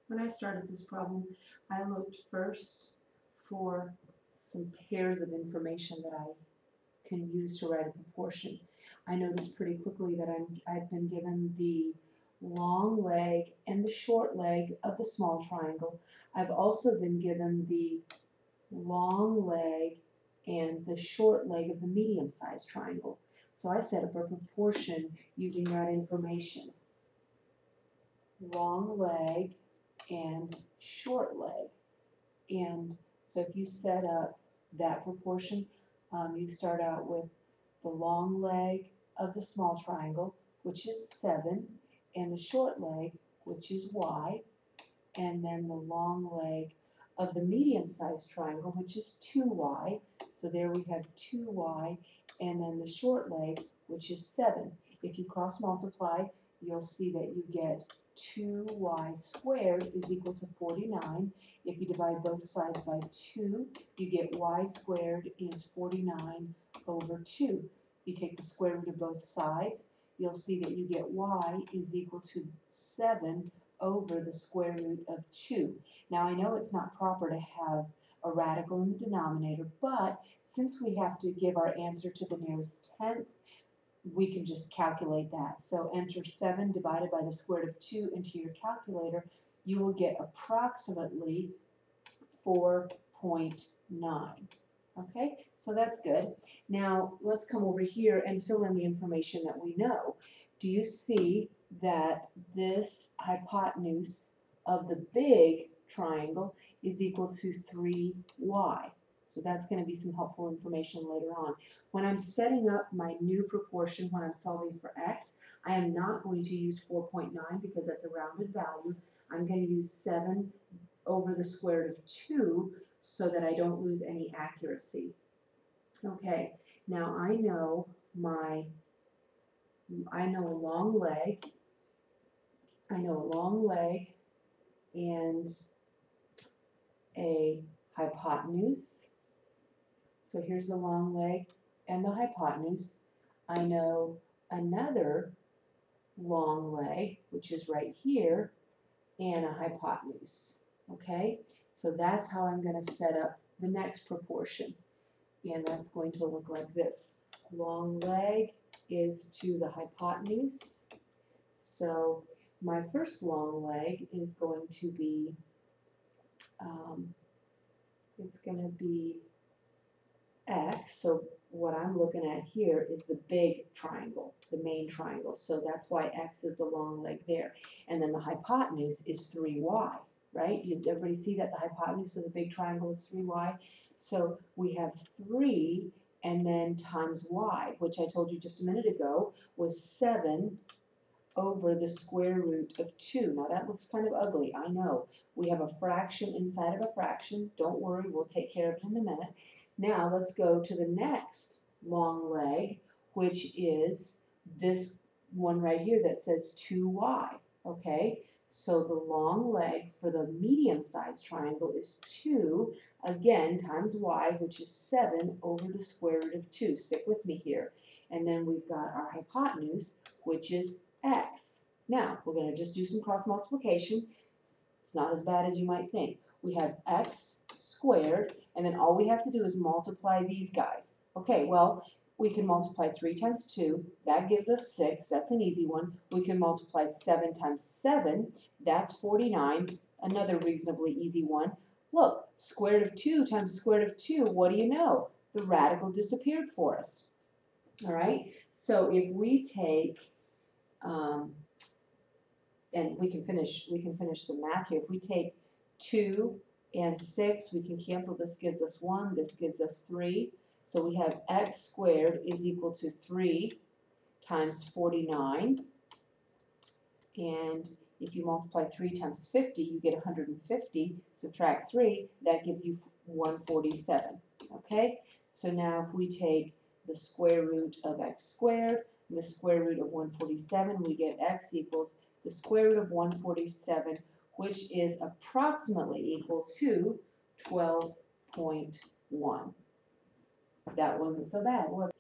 When I started this problem, I looked first for some pairs of information that I can use to write a proportion. I noticed pretty quickly that I've been given the long leg and the short leg of the small triangle. I've also been given the long leg and the short leg of the medium-sized triangle. So I set up a proportion using that information. Long leg and short leg. And so if you set up that proportion, you start out with the long leg of the small triangle, which is 7, and the short leg, which is y, and then the long leg of the medium-sized triangle, which is 2y. So there we have 2y, and then the short leg, which is 7. If you cross multiply, you'll see that you get 2y squared is equal to 49. If you divide both sides by 2, you get y squared is 49 over 2. You take the square root of both sides, you'll see that you get y is equal to 7 over the square root of 2. Now I know it's not proper to have a radical in the denominator, but since we have to give our answer to the nearest tenth, we can just calculate that. So enter 7 divided by the square root of 2 into your calculator. You will get approximately 4.9. Okay, so that's good. Now let's come over here and fill in the information that we know. Do you see that this hypotenuse of the big triangle is equal to 3y? So that's going to be some helpful information later on. When I'm setting up my new proportion, when I'm solving for x, I am not going to use 4.9 because that's a rounded value. I'm going to use 7 over the square root of 2 so that I don't lose any accuracy. Okay, now I know a long leg, and a hypotenuse. So here's the long leg and the hypotenuse. I know another long leg, which is right here, and a hypotenuse. Okay, so that's how I'm going to set up the next proportion. And that's going to look like this. Long leg is to the hypotenuse. So my first long leg is going to be, it's going to be x. So what I'm looking at here is the big triangle, the main triangle. So that's why x is the long leg there. And then the hypotenuse is 3y, right? Does everybody see that the hypotenuse of the big triangle is 3y? So we have 3 and then times y, which I told you just a minute ago was 7 over the square root of 2. Now that looks kind of ugly, I know. We have a fraction inside of a fraction. Don't worry, we'll take care of it in a minute. Now let's go to the next long leg, which is this one right here that says 2y. Okay, so the long leg for the medium-sized triangle is 2, again, times y, which is 7 over the square root of 2. Stick with me here. And then we've got our hypotenuse, which is x. Now, we're going to just do some cross multiplication. It's not as bad as you might think. We have x squared, and then all we have to do is multiply these guys. Okay, well, we can multiply 3 times 2. That gives us 6. That's an easy one. We can multiply 7 times 7. That's 49. Another reasonably easy one. Look, square root of 2 times square root of 2, what do you know? The radical disappeared for us. All right, so if we take, and we can finish some math here. If we take 2 and 6, we can cancel. This gives us 1, this gives us 3. So we have x squared is equal to 3 times 49. And if you multiply 3 times 50, you get 150. Subtract 3, that gives you 147. Okay, so now if we take the square root of x squared and the square root of 147, we get x equals the square root of 147, which is approximately equal to 12.1. That wasn't so bad, was it?